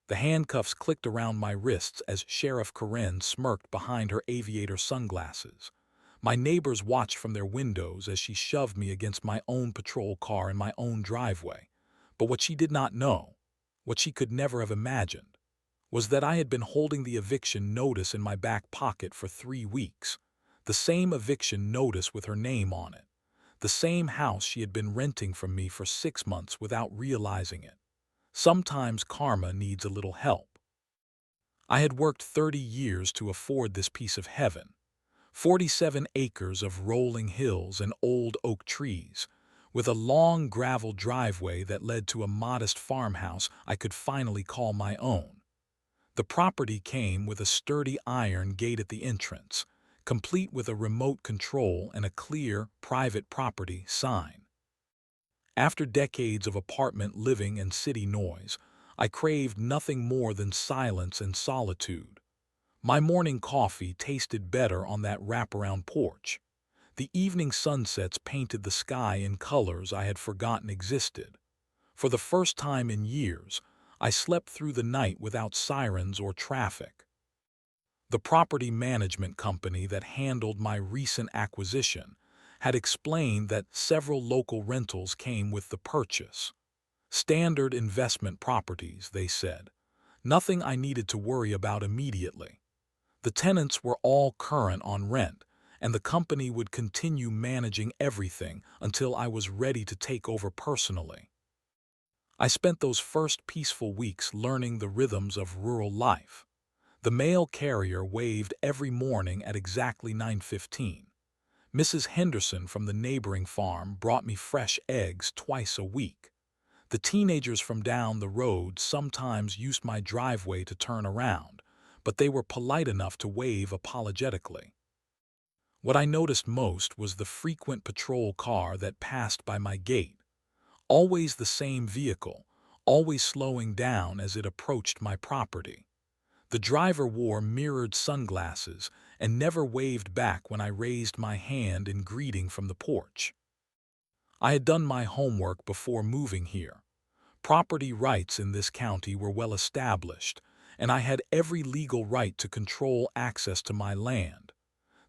The handcuffs clicked around my wrists as Sheriff Karen smirked behind her aviator sunglasses. My neighbors watched from their windows as she shoved me against my own patrol car in my own driveway. But what she did not know, what she could never have imagined, was that I had been holding the eviction notice in my back pocket for 3 weeks. The same eviction notice with her name on it. The same house she had been renting from me for 6 months without realizing it. Sometimes karma needs a little help. I had worked 30 years to afford this piece of heaven. 47 acres of rolling hills and old oak trees, with a long gravel driveway that led to a modest farmhouse I could finally call my own. The property came with a sturdy iron gate at the entrance, complete with a remote control and a clear, private property sign. After decades of apartment living and city noise, I craved nothing more than silence and solitude. My morning coffee tasted better on that wraparound porch. The evening sunsets painted the sky in colors I had forgotten existed. For the first time in years, I slept through the night without sirens or traffic. The property management company that handled my recent acquisition had explained that several local rentals came with the purchase. Standard investment properties, they said. Nothing I needed to worry about immediately. The tenants were all current on rent, and the company would continue managing everything until I was ready to take over personally. I spent those first peaceful weeks learning the rhythms of rural life. The mail carrier waved every morning at exactly 9:15. Mrs. Henderson from the neighboring farm brought me fresh eggs twice a week. The teenagers from down the road sometimes used my driveway to turn around, but they were polite enough to wave apologetically. What I noticed most was the frequent patrol car that passed by my gate. Always the same vehicle, always slowing down as it approached my property. The driver wore mirrored sunglasses and never waved back when I raised my hand in greeting from the porch. I had done my homework before moving here. Property rights in this county were well established, and I had every legal right to control access to my land.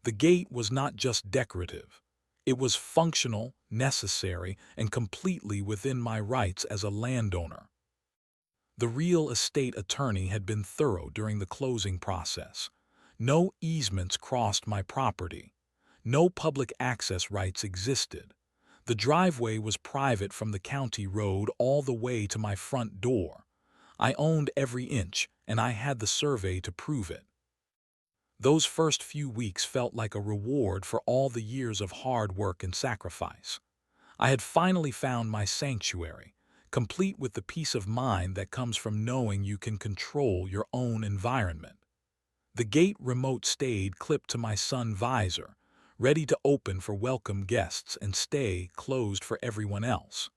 The gate was not just decorative. It was functional, necessary, and completely within my rights as a landowner. The real estate attorney had been thorough during the closing process. No easements crossed my property. No public access rights existed. The driveway was private from the county road all the way to my front door. I owned every inch, and I had the survey to prove it. Those first few weeks felt like a reward for all the years of hard work and sacrifice. I had finally found my sanctuary, complete with the peace of mind that comes from knowing you can control your own environment. The gate remote stayed clipped to my sun visor, ready to open for welcome guests and stay closed for everyone else.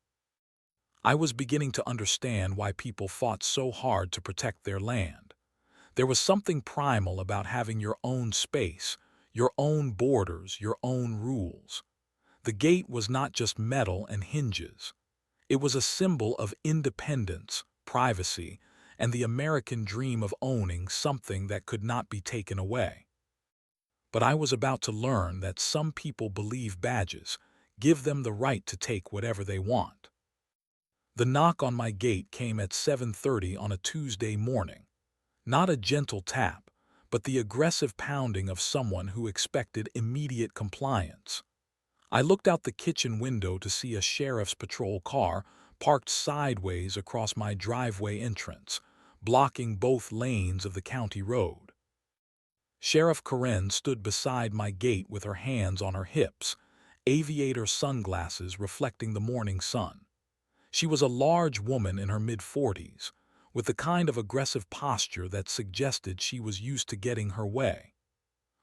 I was beginning to understand why people fought so hard to protect their land. There was something primal about having your own space, your own borders, your own rules. The gate was not just metal and hinges. It was a symbol of independence, privacy, and the American dream of owning something that could not be taken away. But I was about to learn that some people believe badges give them the right to take whatever they want. The knock on my gate came at 7:30 on a Tuesday morning. Not a gentle tap, but the aggressive pounding of someone who expected immediate compliance. I looked out the kitchen window to see a sheriff's patrol car parked sideways across my driveway entrance, blocking both lanes of the county road. Sheriff Karen stood beside my gate with her hands on her hips, aviator sunglasses reflecting the morning sun. She was a large woman in her mid-40s, with the kind of aggressive posture that suggested she was used to getting her way.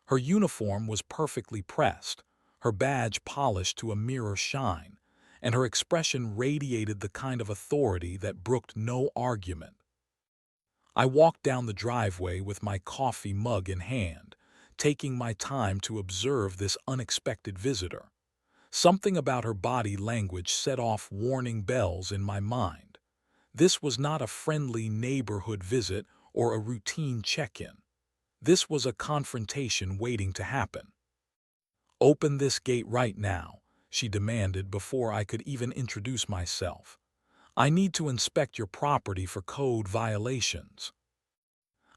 Her uniform was perfectly pressed, her badge polished to a mirror shine, and her expression radiated the kind of authority that brooked no argument. I walked down the driveway with my coffee mug in hand, taking my time to observe this unexpected visitor. Something about her body language set off warning bells in my mind. This was not a friendly neighborhood visit or a routine check-in. This was a confrontation waiting to happen. "Open this gate right now," she demanded before I could even introduce myself. "I need to inspect your property for code violations."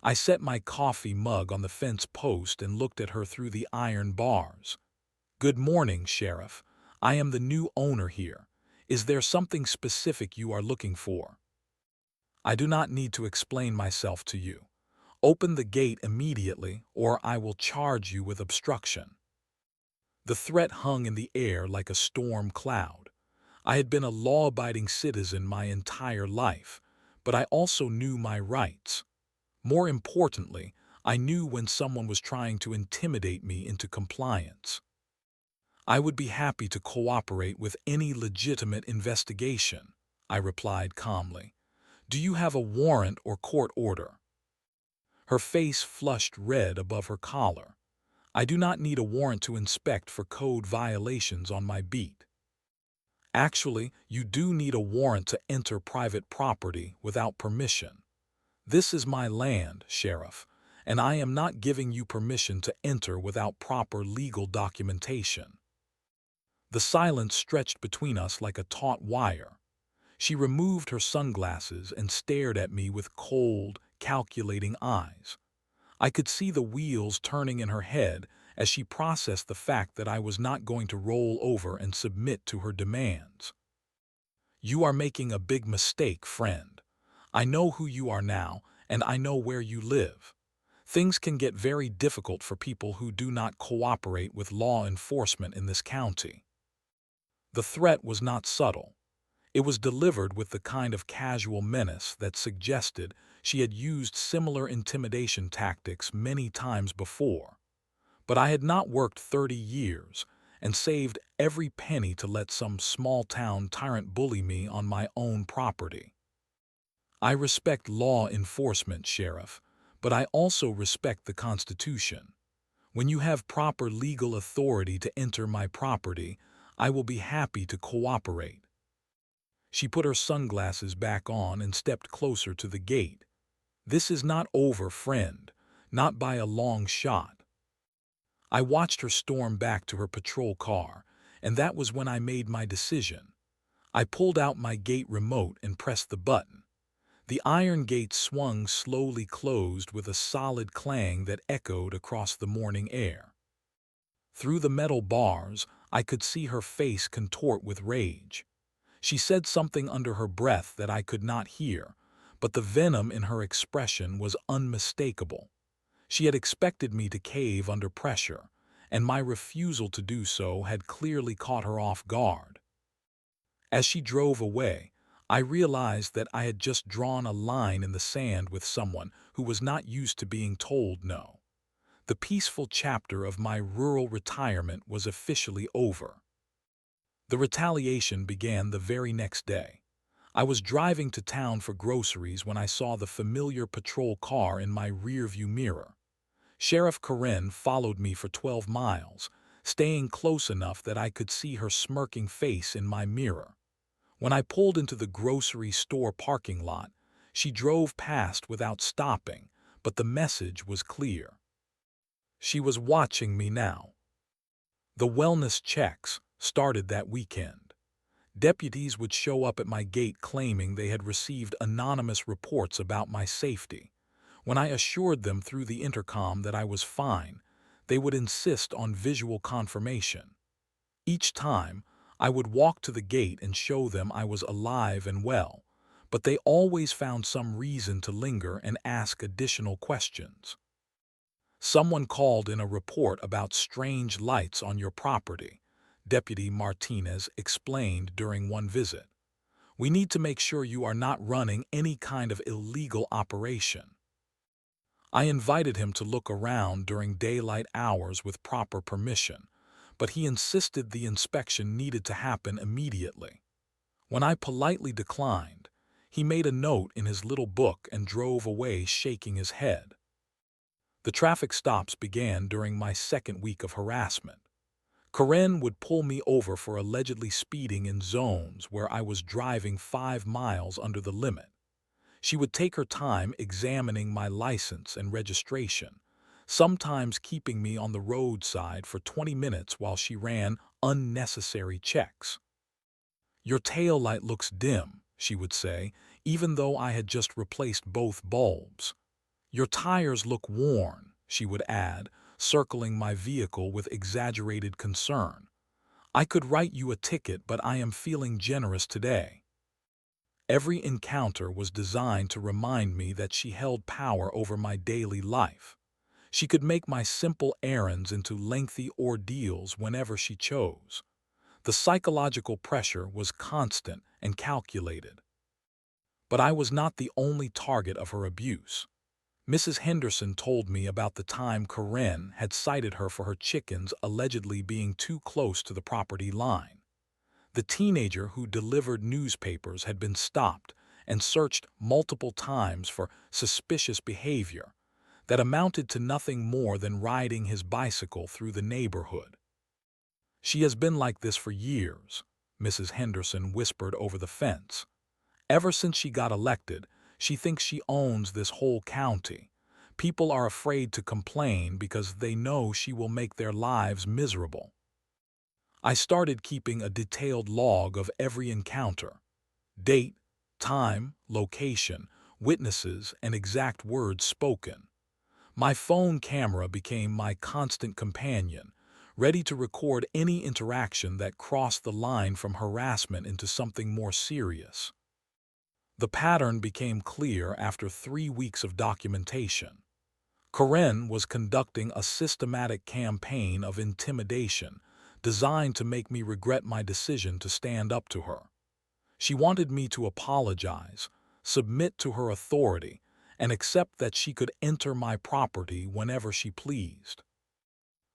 I set my coffee mug on the fence post and looked at her through the iron bars. "Good morning, Sheriff. I am the new owner here. Is there something specific you are looking for?" "I do not need to explain myself to you. Open the gate immediately, or I will charge you with obstruction." The threat hung in the air like a storm cloud. I had been a law-abiding citizen my entire life, but I also knew my rights. More importantly, I knew when someone was trying to intimidate me into compliance. "I would be happy to cooperate with any legitimate investigation," I replied calmly. "Do you have a warrant or court order?" Her face flushed red above her collar. "I do not need a warrant to inspect for code violations on my beat." "Actually, you do need a warrant to enter private property without permission. This is my land, Sheriff, and I am not giving you permission to enter without proper legal documentation." The silence stretched between us like a taut wire. She removed her sunglasses and stared at me with cold, calculating eyes. I could see the wheels turning in her head as she processed the fact that I was not going to roll over and submit to her demands. "You are making a big mistake, friend. I know who you are now, and I know where you live. Things can get very difficult for people who do not cooperate with law enforcement in this county." The threat was not subtle. It was delivered with the kind of casual menace that suggested she had used similar intimidation tactics many times before. But I had not worked 30 years and saved every penny to let some small-town tyrant bully me on my own property. "I respect law enforcement, Sheriff, but I also respect the Constitution. When you have proper legal authority to enter my property, I will be happy to cooperate." She put her sunglasses back on and stepped closer to the gate. "This is not over, friend, not by a long shot." I watched her storm back to her patrol car, and that was when I made my decision. I pulled out my gate remote and pressed the button. The iron gate swung slowly closed with a solid clang that echoed across the morning air. Through the metal bars, I could see her face contort with rage. She said something under her breath that I could not hear, but the venom in her expression was unmistakable. She had expected me to cave under pressure, and my refusal to do so had clearly caught her off guard. As she drove away, I realized that I had just drawn a line in the sand with someone who was not used to being told no. The peaceful chapter of my rural retirement was officially over. The retaliation began the very next day. I was driving to town for groceries when I saw the familiar patrol car in my rearview mirror. Sheriff Karen followed me for 12 miles, staying close enough that I could see her smirking face in my mirror. When I pulled into the grocery store parking lot, she drove past without stopping, but the message was clear. She was watching me now. The wellness checks started that weekend. Deputies would show up at my gate claiming they had received anonymous reports about my safety. When I assured them through the intercom that I was fine, they would insist on visual confirmation. Each time, I would walk to the gate and show them I was alive and well, but they always found some reason to linger and ask additional questions. "Someone called in a report about strange lights on your property," Deputy Martinez explained during one visit. "We need to make sure you are not running any kind of illegal operation." I invited him to look around during daylight hours with proper permission, but he insisted the inspection needed to happen immediately. When I politely declined, he made a note in his little book and drove away shaking his head. The traffic stops began during my second week of harassment. Karen would pull me over for allegedly speeding in zones where I was driving 5 miles under the limit. She would take her time examining my license and registration, sometimes keeping me on the roadside for 20 minutes while she ran unnecessary checks. "Your taillight looks dim," she would say, even though I had just replaced both bulbs. "Your tires look worn," she would add, circling my vehicle with exaggerated concern. "I could write you a ticket, but I am feeling generous today." Every encounter was designed to remind me that she held power over my daily life. She could make my simple errands into lengthy ordeals whenever she chose. The psychological pressure was constant and calculated. But I was not the only target of her abuse. Mrs. Henderson told me about the time Karen had cited her for her chickens allegedly being too close to the property line. The teenager who delivered newspapers had been stopped and searched multiple times for suspicious behavior that amounted to nothing more than riding his bicycle through the neighborhood. "She has been like this for years," Mrs. Henderson whispered over the fence. "Ever since she got elected, she thinks she owns this whole county. People are afraid to complain because they know she will make their lives miserable." I started keeping a detailed log of every encounter: date, time, location, witnesses, and exact words spoken. My phone camera became my constant companion, ready to record any interaction that crossed the line from harassment into something more serious. The pattern became clear after 3 weeks of documentation. Karen was conducting a systematic campaign of intimidation designed to make me regret my decision to stand up to her. She wanted me to apologize, submit to her authority, and accept that she could enter my property whenever she pleased.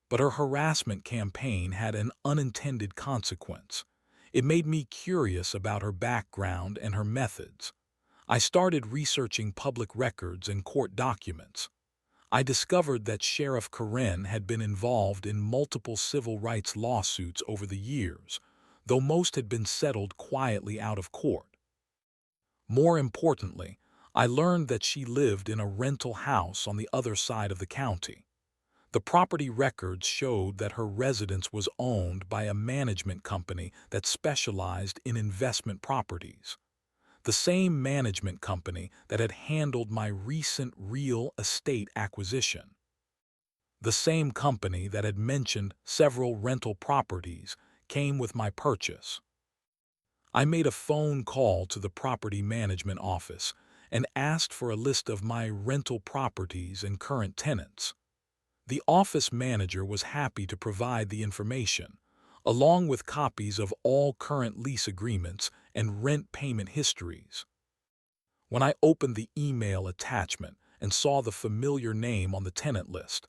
But her harassment campaign had an unintended consequence. It made me curious about her background and her methods. I started researching public records and court documents. I discovered that Sheriff Karen had been involved in multiple civil rights lawsuits over the years, though most had been settled quietly out of court. More importantly, I learned that she lived in a rental house on the other side of the county. The property records showed that her residence was owned by a management company that specialized in investment properties. The same management company that had handled my recent real estate acquisition. The same company that had mentioned several rental properties came with my purchase. I made a phone call to the property management office and asked for a list of my rental properties and current tenants. The office manager was happy to provide the information, along with copies of all current lease agreements and rent payment histories. When I opened the email attachment and saw the familiar name on the tenant list,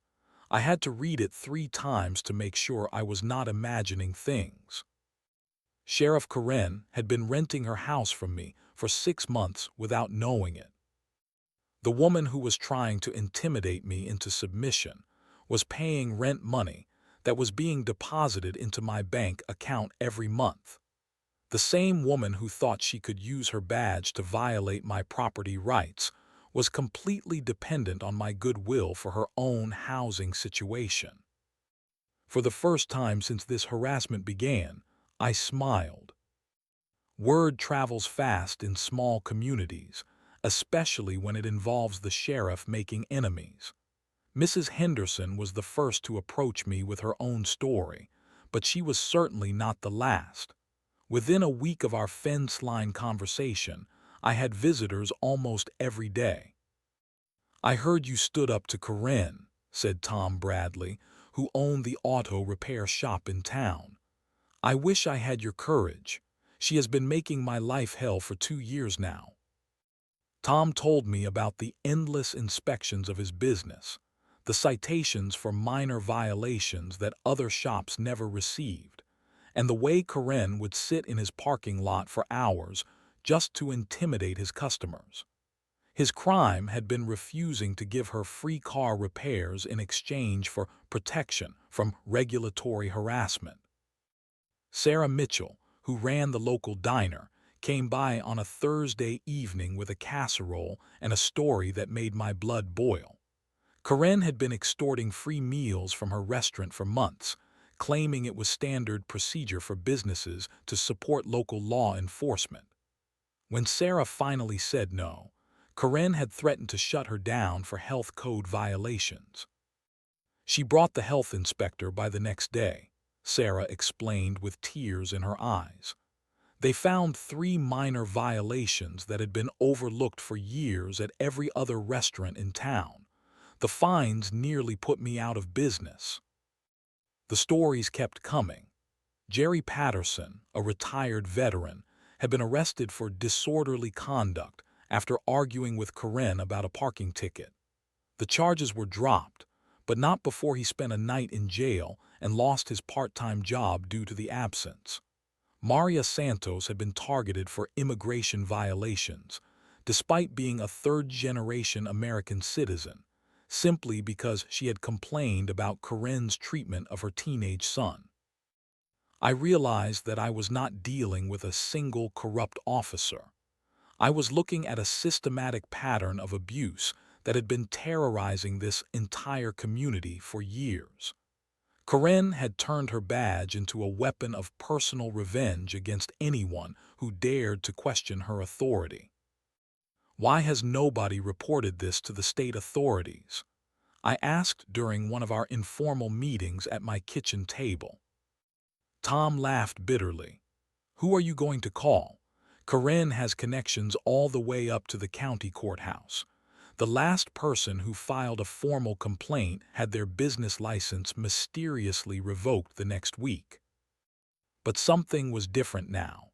I had to read it 3 times to make sure I was not imagining things. Sheriff Karen had been renting her house from me for 6 months without knowing it. The woman who was trying to intimidate me into submission was paying rent money that was being deposited into my bank account every month. The same woman who thought she could use her badge to violate my property rights was completely dependent on my goodwill for her own housing situation. For the first time since this harassment began, I smiled. Word travels fast in small communities, especially when it involves the sheriff making enemies. Mrs. Henderson was the first to approach me with her own story, but she was certainly not the last. Within a week of our fence line conversation, I had visitors almost every day. "I heard you stood up to Karen," said Tom Bradley, who owned the auto repair shop in town. "I wish I had your courage. She has been making my life hell for 2 years now." Tom told me about the endless inspections of his business, the citations for minor violations that other shops never received, and the way Karen would sit in his parking lot for hours just to intimidate his customers. His crime had been refusing to give her free car repairs in exchange for protection from regulatory harassment. Sarah Mitchell, who ran the local diner, came by on a Thursday evening with a casserole and a story that made my blood boil. Karen had been extorting free meals from her restaurant for months, claiming it was standard procedure for businesses to support local law enforcement. When Sarah finally said no, Karen had threatened to shut her down for health code violations. She brought the health inspector by the next day, Sarah explained with tears in her eyes. They found 3 minor violations that had been overlooked for years at every other restaurant in town. The fines nearly put me out of business. The stories kept coming. Jerry Patterson, a retired veteran, had been arrested for disorderly conduct after arguing with Karen about a parking ticket. The charges were dropped, but not before he spent a night in jail and lost his part-time job due to the absence. Maria Santos had been targeted for immigration violations, despite being a third-generation American citizen, simply because she had complained about Karen's treatment of her teenage son. I realized that I was not dealing with a single corrupt officer. I was looking at a systematic pattern of abuse that had been terrorizing this entire community for years. Karen had turned her badge into a weapon of personal revenge against anyone who dared to question her authority. Why has nobody reported this to the state authorities? I asked during one of our informal meetings at my kitchen table. Tom laughed bitterly. Who are you going to call? Karen has connections all the way up to the county courthouse. The last person who filed a formal complaint had their business license mysteriously revoked the next week. But something was different now.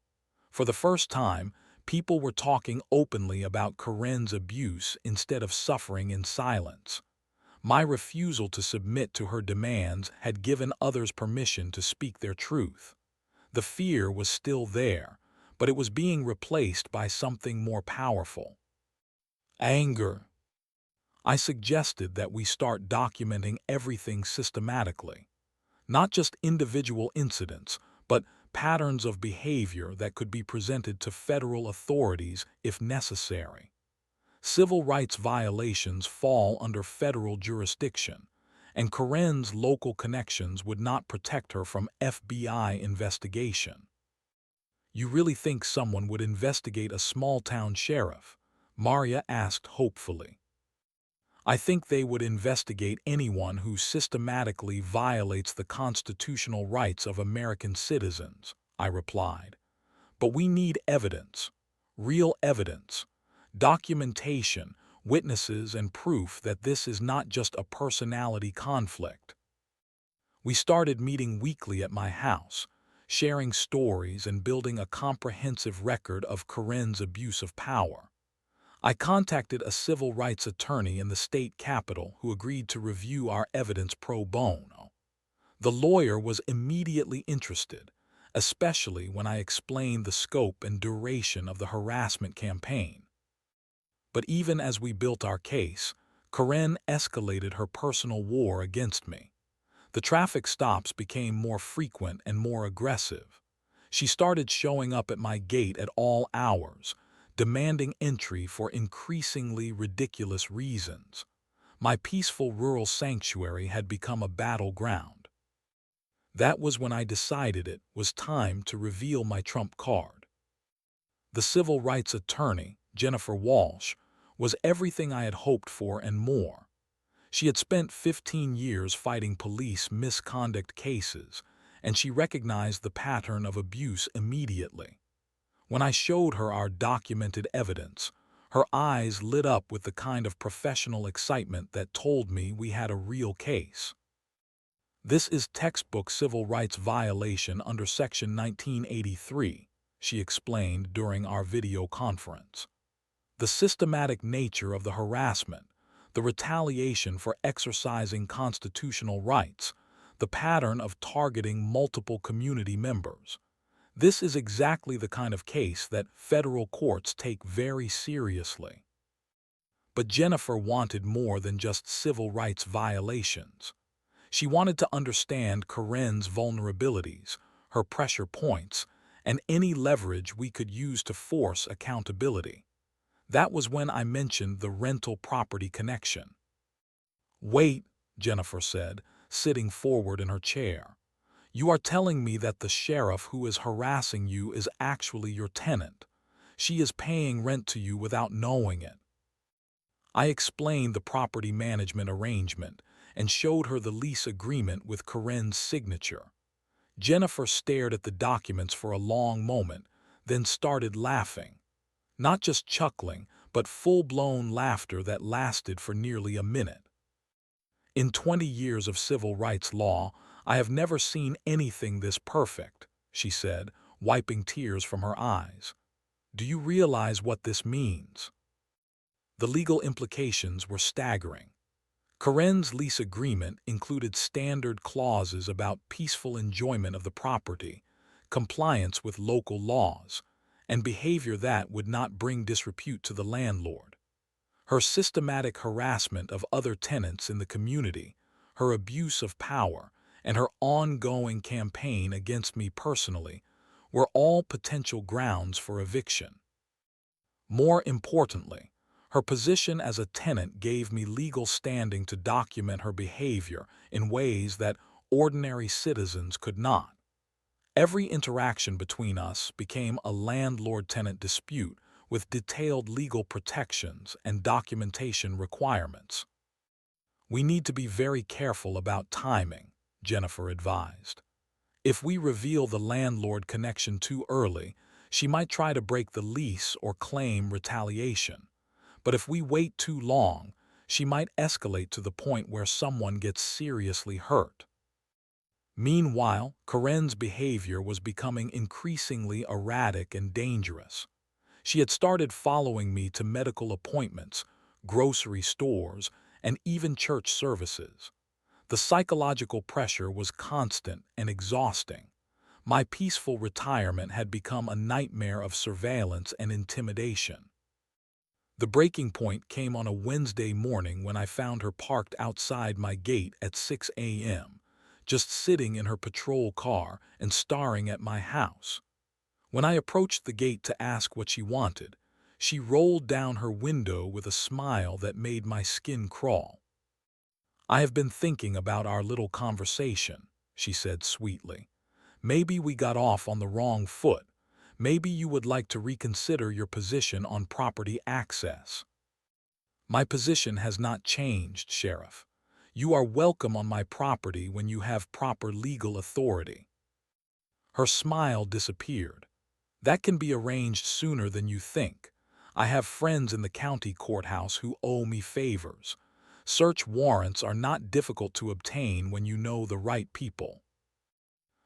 For the first time, people were talking openly about Karen's abuse instead of suffering in silence. My refusal to submit to her demands had given others permission to speak their truth. The fear was still there, but it was being replaced by something more powerful. Anger. I suggested that we start documenting everything systematically, not just individual incidents, but patterns of behavior that could be presented to federal authorities if necessary. Civil rights violations fall under federal jurisdiction, and Karen's local connections would not protect her from FBI investigation. You really think someone would investigate a small-town sheriff? Maria asked hopefully. I think they would investigate anyone who systematically violates the constitutional rights of American citizens, I replied. But we need evidence, real evidence, documentation, witnesses, and proof that this is not just a personality conflict. We started meeting weekly at my house, sharing stories and building a comprehensive record of Karen's abuse of power. I contacted a civil rights attorney in the state capitol who agreed to review our evidence pro bono. The lawyer was immediately interested, especially when I explained the scope and duration of the harassment campaign. But even as we built our case, Karen escalated her personal war against me. The traffic stops became more frequent and more aggressive. She started showing up at my gate at all hours, demanding entry for increasingly ridiculous reasons. My peaceful rural sanctuary had become a battleground. That was when I decided it was time to reveal my trump card. The civil rights attorney, Jennifer Walsh, was everything I had hoped for and more. She had spent 15 years fighting police misconduct cases, and she recognized the pattern of abuse immediately. When I showed her our documented evidence, her eyes lit up with the kind of professional excitement that told me we had a real case. This is textbook civil rights violation under Section 1983, she explained during our video conference. The systematic nature of the harassment, the retaliation for exercising constitutional rights, the pattern of targeting multiple community members. This is exactly the kind of case that federal courts take very seriously. But Jennifer wanted more than just civil rights violations. She wanted to understand Karen's vulnerabilities, her pressure points, and any leverage we could use to force accountability. That was when I mentioned the rental property connection. "Wait," Jennifer said, sitting forward in her chair. "You are telling me that the sheriff who is harassing you is actually your tenant. She is paying rent to you without knowing it." I explained the property management arrangement and showed her the lease agreement with Karen's signature. Jennifer stared at the documents for a long moment, then started laughing. Not just chuckling, but full-blown laughter that lasted for nearly a minute. "In 20 years of civil rights law, I have never seen anything this perfect," she said, wiping tears from her eyes. "Do you realize what this means?" The legal implications were staggering. Karen's lease agreement included standard clauses about peaceful enjoyment of the property, compliance with local laws, and behavior that would not bring disrepute to the landlord. Her systematic harassment of other tenants in the community, her abuse of power, and her ongoing campaign against me personally were all potential grounds for eviction. More importantly, her position as a tenant gave me legal standing to document her behavior in ways that ordinary citizens could not. Every interaction between us became a landlord-tenant dispute with detailed legal protections and documentation requirements. "We need to be very careful about timing," Jennifer advised. "If we reveal the landlord connection too early, she might try to break the lease or claim retaliation. But if we wait too long, she might escalate to the point where someone gets seriously hurt." Meanwhile, Karen's behavior was becoming increasingly erratic and dangerous. She had started following me to medical appointments, grocery stores, and even church services. The psychological pressure was constant and exhausting. My peaceful retirement had become a nightmare of surveillance and intimidation. The breaking point came on a Wednesday morning when I found her parked outside my gate at 6 a.m., just sitting in her patrol car and staring at my house. When I approached the gate to ask what she wanted, she rolled down her window with a smile that made my skin crawl. "I have been thinking about our little conversation," she said sweetly. "Maybe we got off on the wrong foot. Maybe you would like to reconsider your position on property access." "My position has not changed, Sheriff. You are welcome on my property when you have proper legal authority." Her smile disappeared. "That can be arranged sooner than you think. I have friends in the county courthouse who owe me favors. Search warrants are not difficult to obtain when you know the right people."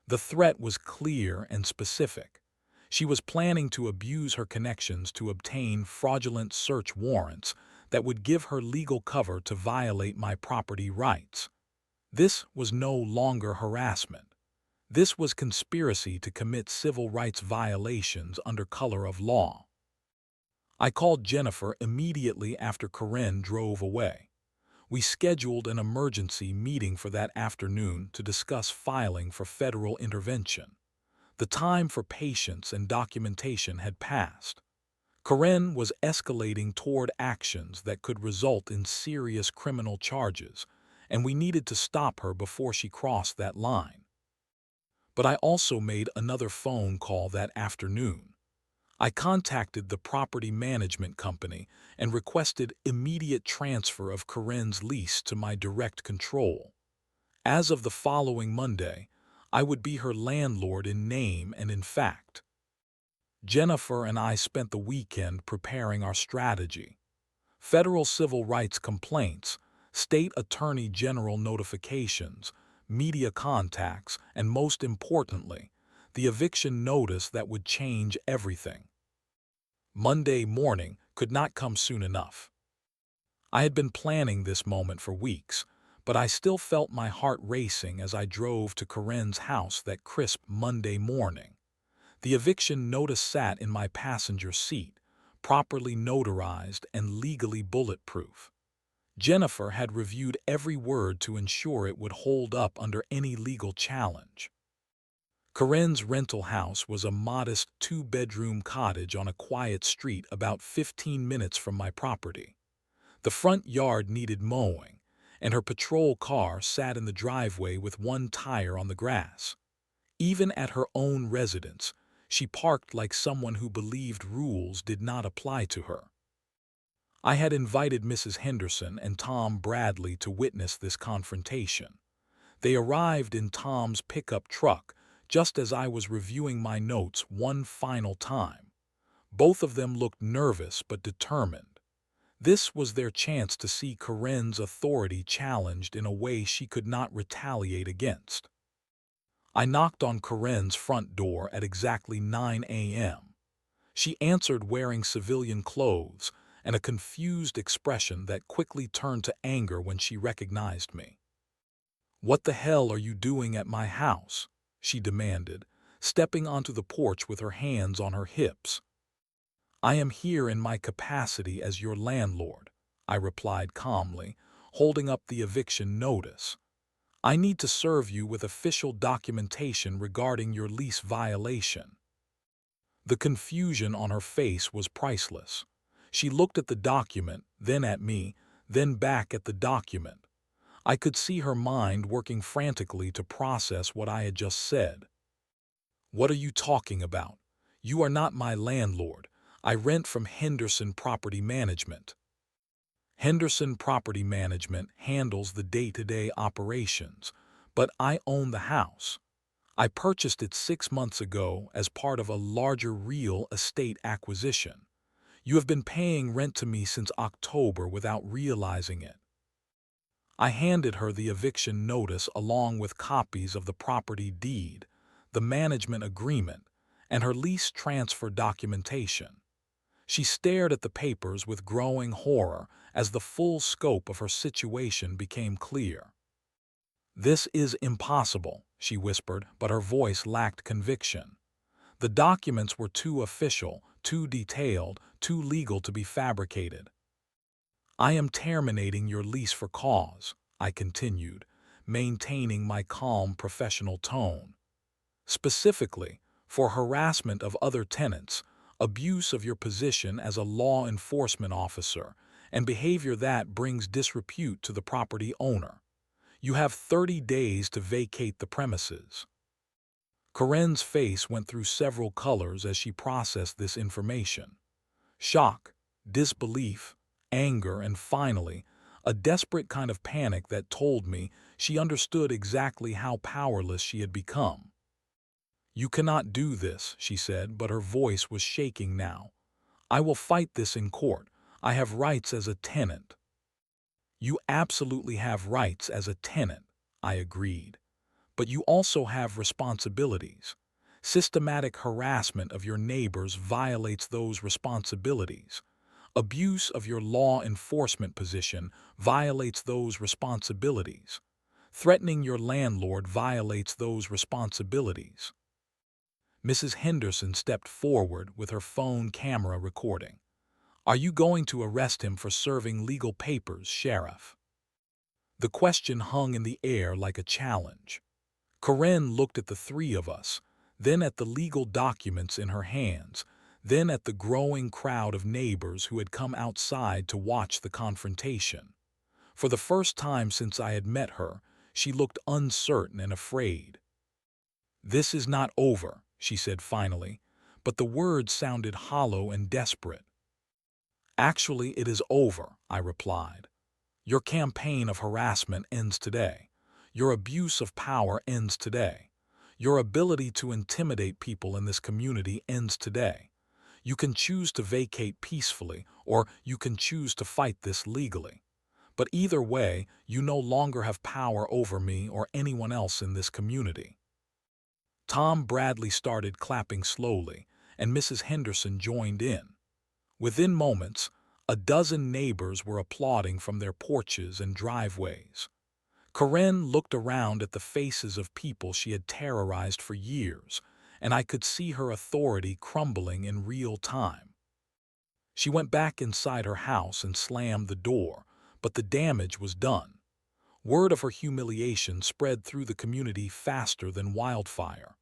The threat was clear and specific. She was planning to abuse her connections to obtain fraudulent search warrants that would give her legal cover to violate my property rights. This was no longer harassment. This was conspiracy to commit civil rights violations under color of law. I called Jennifer immediately after Karen drove away. We scheduled an emergency meeting for that afternoon to discuss filing for federal intervention. The time for patience and documentation had passed. Karen was escalating toward actions that could result in serious criminal charges, and we needed to stop her before she crossed that line. But I also made another phone call that afternoon. I contacted the property management company and requested immediate transfer of Karen's lease to my direct control. As of the following Monday, I would be her landlord in name and in fact. Jennifer and I spent the weekend preparing our strategy. Federal civil rights complaints, state attorney general notifications, media contacts, and most importantly, the eviction notice that would change everything. Monday morning could not come soon enough. I had been planning this moment for weeks, but I still felt my heart racing as I drove to Karen's house that crisp Monday morning. The eviction notice sat in my passenger seat, properly notarized and legally bulletproof. Jennifer had reviewed every word to ensure it would hold up under any legal challenge. Karen's rental house was a modest two-bedroom cottage on a quiet street about 15 minutes from my property. The front yard needed mowing, and her patrol car sat in the driveway with one tire on the grass. Even at her own residence, she parked like someone who believed rules did not apply to her. I had invited Mrs. Henderson and Tom Bradley to witness this confrontation. They arrived in Tom's pickup truck just as I was reviewing my notes one final time. Both of them looked nervous but determined. This was their chance to see Karen's authority challenged in a way she could not retaliate against. I knocked on Karen's front door at exactly 9 a.m. She answered wearing civilian clothes and a confused expression that quickly turned to anger when she recognized me. "What the hell are you doing at my house?" she demanded, stepping onto the porch with her hands on her hips. "I am here in my capacity as your landlord," I replied calmly, holding up the eviction notice. "I need to serve you with official documentation regarding your lease violation." The confusion on her face was priceless. She looked at the document, then at me, then back at the document. I could see her mind working frantically to process what I had just said. "What are you talking about? You are not my landlord. I rent from Henderson Property Management." Henderson Property Management handles the day-to-day operations, but I own the house. I purchased it 6 months ago as part of a larger real estate acquisition. You have been paying rent to me since October without realizing it. I handed her the eviction notice along with copies of the property deed, the management agreement, and her lease transfer documentation. She stared at the papers with growing horror as the full scope of her situation became clear. "This is impossible," she whispered, but her voice lacked conviction. The documents were too official, too detailed, too legal to be fabricated. "I am terminating your lease for cause," I continued, maintaining my calm professional tone. "Specifically, for harassment of other tenants, abuse of your position as a law enforcement officer, and behavior that brings disrepute to the property owner. You have 30 days to vacate the premises." Karen's face went through several colors as she processed this information. Shock, disbelief, anger, and finally, a desperate kind of panic that told me she understood exactly how powerless she had become. "You cannot do this," she said, but her voice was shaking now. "I will fight this in court. I have rights as a tenant." "You absolutely have rights as a tenant," I agreed. "But you also have responsibilities. Systematic harassment of your neighbors violates those responsibilities. Abuse of your law enforcement position violates those responsibilities. Threatening your landlord violates those responsibilities." Mrs. Henderson stepped forward with her phone camera recording. "Are you going to arrest him for serving legal papers, Sheriff?" The question hung in the air like a challenge. Karen looked at the three of us, then at the legal documents in her hands, then at the growing crowd of neighbors who had come outside to watch the confrontation. For the first time since I had met her, she looked uncertain and afraid. "This is not over," she said finally, but the words sounded hollow and desperate. "Actually, it is over," I replied. "Your campaign of harassment ends today. Your abuse of power ends today. Your ability to intimidate people in this community ends today. You can choose to vacate peacefully, or you can choose to fight this legally. But either way, you no longer have power over me or anyone else in this community." Tom Bradley started clapping slowly, and Mrs. Henderson joined in. Within moments, a dozen neighbors were applauding from their porches and driveways. Karen looked around at the faces of people she had terrorized for years, and I could see her authority crumbling in real time. She went back inside her house and slammed the door, but the damage was done. Word of her humiliation spread through the community faster than wildfire.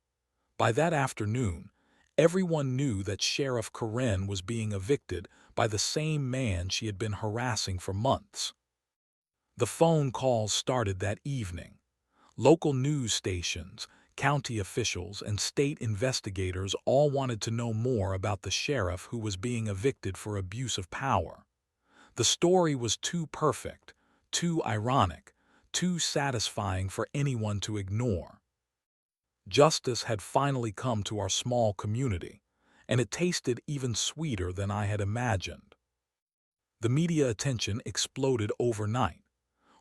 By that afternoon, everyone knew that Sheriff Karen was being evicted by the same man she had been harassing for months. The phone calls started that evening. Local news stations, county officials, and state investigators all wanted to know more about the sheriff who was being evicted for abuse of power. The story was too perfect, too ironic, too satisfying for anyone to ignore. Justice had finally come to our small community, and it tasted even sweeter than I had imagined. The media attention exploded overnight.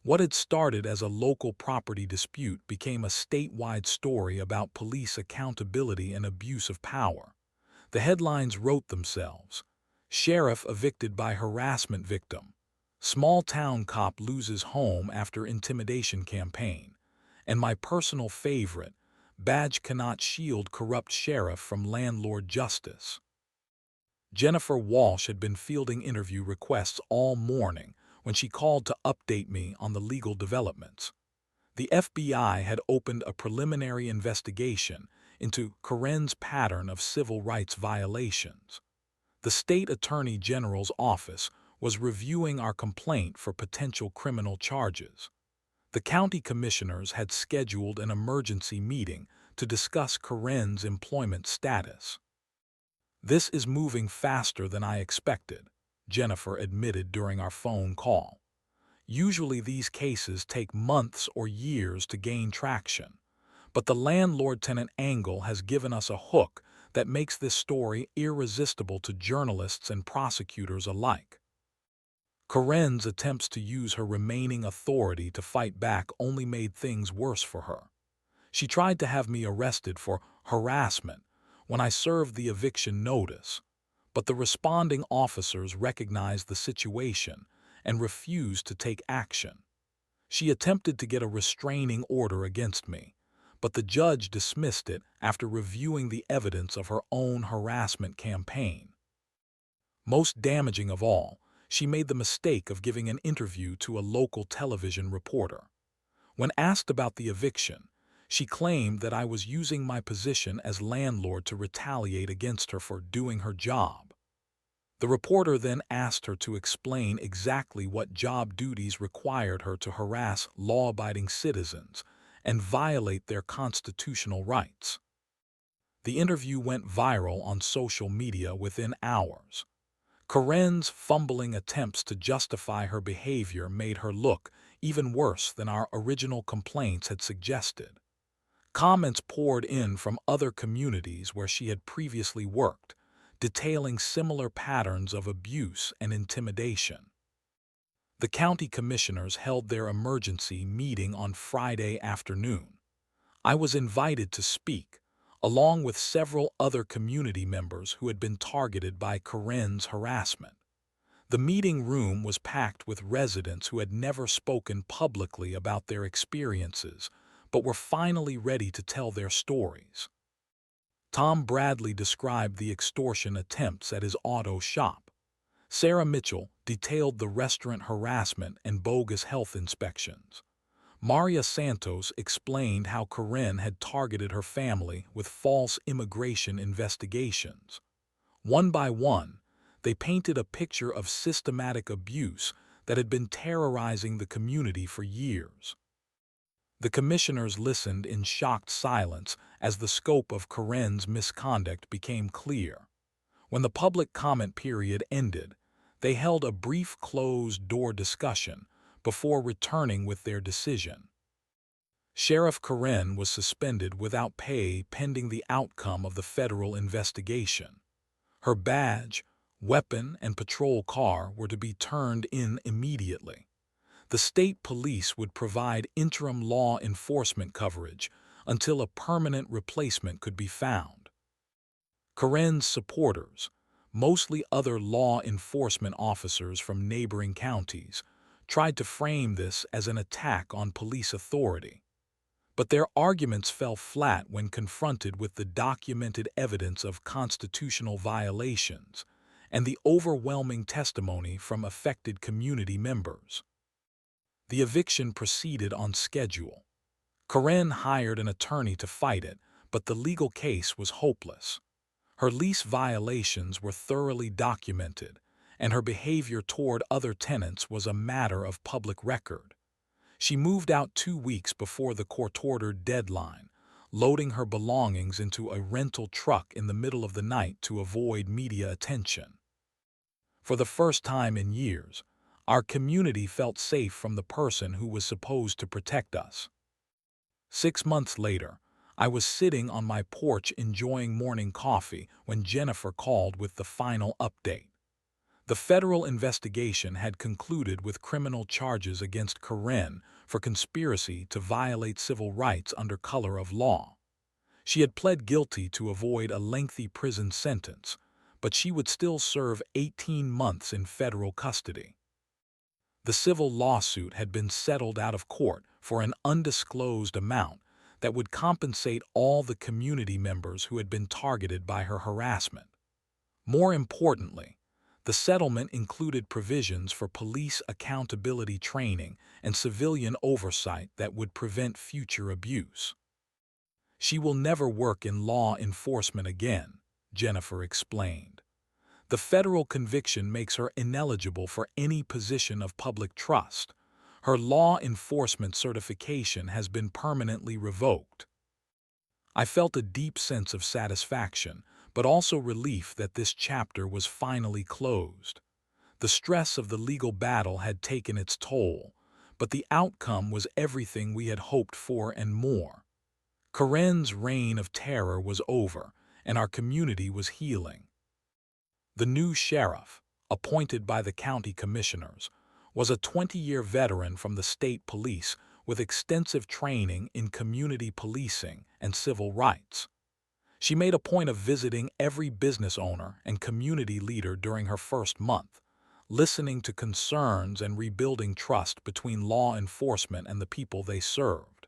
What had started as a local property dispute became a statewide story about police accountability and abuse of power. The headlines wrote themselves. Sheriff evicted by harassment victim. Small-town cop loses home after intimidation campaign. And my personal favorite, badge cannot shield corrupt sheriff from landlord justice. Jennifer Walsh had been fielding interview requests all morning when she called to update me on the legal developments. The FBI had opened a preliminary investigation into Karen's pattern of civil rights violations. The state attorney general's office was reviewing our complaint for potential criminal charges. The county commissioners had scheduled an emergency meeting to discuss Karen's employment status. "This is moving faster than I expected," Jennifer admitted during our phone call. "Usually these cases take months or years to gain traction, but the landlord-tenant angle has given us a hook that makes this story irresistible to journalists and prosecutors alike." Karen's attempts to use her remaining authority to fight back only made things worse for her. She tried to have me arrested for harassment when I served the eviction notice, but the responding officers recognized the situation and refused to take action. She attempted to get a restraining order against me, but the judge dismissed it after reviewing the evidence of her own harassment campaign. Most damaging of all, she made the mistake of giving an interview to a local television reporter. When asked about the eviction, she claimed that I was using my position as landlord to retaliate against her for doing her job. The reporter then asked her to explain exactly what job duties required her to harass law-abiding citizens and violate their constitutional rights. The interview went viral on social media within hours. Karen's fumbling attempts to justify her behavior made her look even worse than our original complaints had suggested. Comments poured in from other communities where she had previously worked, detailing similar patterns of abuse and intimidation. The county commissioners held their emergency meeting on Friday afternoon. I was invited to speak, along with several other community members who had been targeted by Karen's harassment. The meeting room was packed with residents who had never spoken publicly about their experiences, but were finally ready to tell their stories. Tom Bradley described the extortion attempts at his auto shop. Sarah Mitchell detailed the restaurant harassment and bogus health inspections. Maria Santos explained how Karen had targeted her family with false immigration investigations. One by one, they painted a picture of systematic abuse that had been terrorizing the community for years. The commissioners listened in shocked silence as the scope of Karen's misconduct became clear. When the public comment period ended, they held a brief closed-door discussion before returning with their decision. Sheriff Karen was suspended without pay pending the outcome of the federal investigation. Her badge, weapon, and patrol car were to be turned in immediately. The state police would provide interim law enforcement coverage until a permanent replacement could be found. Karen's supporters, mostly other law enforcement officers from neighboring counties, tried to frame this as an attack on police authority. But their arguments fell flat when confronted with the documented evidence of constitutional violations and the overwhelming testimony from affected community members. The eviction proceeded on schedule. Karen hired an attorney to fight it, but the legal case was hopeless. Her lease violations were thoroughly documented, and her behavior toward other tenants was a matter of public record. She moved out 2 weeks before the court-ordered deadline, loading her belongings into a rental truck in the middle of the night to avoid media attention. For the first time in years, our community felt safe from the person who was supposed to protect us. 6 months later, I was sitting on my porch enjoying morning coffee when Jennifer called with the final update. The federal investigation had concluded with criminal charges against Karen for conspiracy to violate civil rights under color of law. She had pled guilty to avoid a lengthy prison sentence, but she would still serve 18 months in federal custody. The civil lawsuit had been settled out of court for an undisclosed amount that would compensate all the community members who had been targeted by her harassment. More importantly, the settlement included provisions for police accountability training and civilian oversight that would prevent future abuse. She will never work in law enforcement again, Jennifer explained. The federal conviction makes her ineligible for any position of public trust. Her law enforcement certification has been permanently revoked. I felt a deep sense of satisfaction, but also relief that this chapter was finally closed. The stress of the legal battle had taken its toll, but the outcome was everything we had hoped for and more. Karen's reign of terror was over, and our community was healing. The new sheriff, appointed by the county commissioners, was a 20-year veteran from the state police with extensive training in community policing and civil rights. She made a point of visiting every business owner and community leader during her first month, listening to concerns and rebuilding trust between law enforcement and the people they served.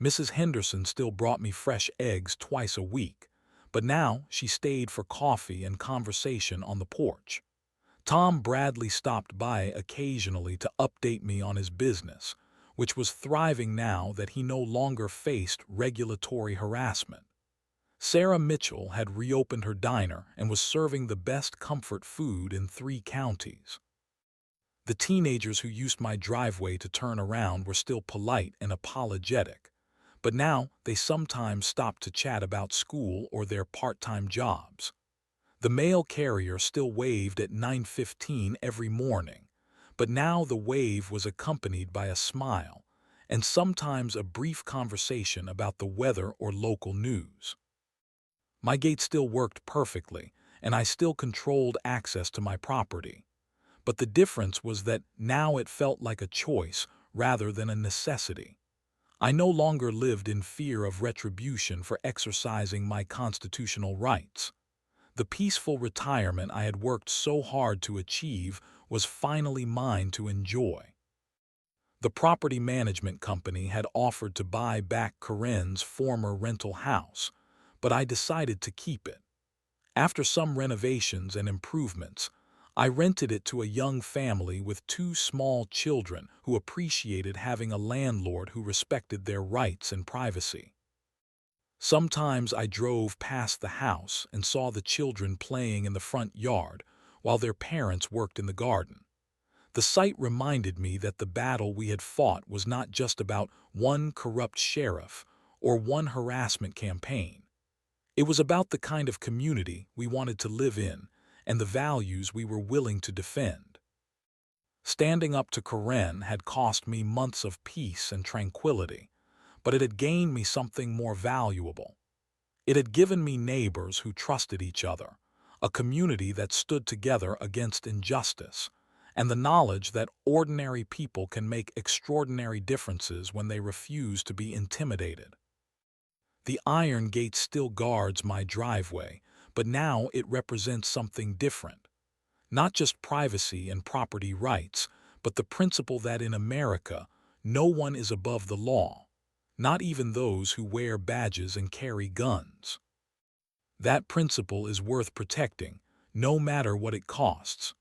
Mrs. Henderson still brought me fresh eggs twice a week, but now she stayed for coffee and conversation on the porch. Tom Bradley stopped by occasionally to update me on his business, which was thriving now that he no longer faced regulatory harassment. Sarah Mitchell had reopened her diner and was serving the best comfort food in 3 counties. The teenagers who used my driveway to turn around were still polite and apologetic, but now they sometimes stopped to chat about school or their part-time jobs. The mail carrier still waved at 9:15 every morning, but now the wave was accompanied by a smile and sometimes a brief conversation about the weather or local news. My gate still worked perfectly, and I still controlled access to my property. But the difference was that now it felt like a choice rather than a necessity. I no longer lived in fear of retribution for exercising my constitutional rights. The peaceful retirement I had worked so hard to achieve was finally mine to enjoy. The property management company had offered to buy back Karen's former rental house, but I decided to keep it. After some renovations and improvements, I rented it to a young family with 2 small children who appreciated having a landlord who respected their rights and privacy. Sometimes I drove past the house and saw the children playing in the front yard while their parents worked in the garden. The sight reminded me that the battle we had fought was not just about one corrupt sheriff or one harassment campaign. It was about the kind of community we wanted to live in and the values we were willing to defend. Standing up to Karen had cost me months of peace and tranquility, but it had gained me something more valuable. It had given me neighbors who trusted each other, a community that stood together against injustice, and the knowledge that ordinary people can make extraordinary differences when they refuse to be intimidated. The iron gate still guards my driveway, but now it represents something different. Not just privacy and property rights, but the principle that in America, no one is above the law, not even those who wear badges and carry guns. That principle is worth protecting, no matter what it costs.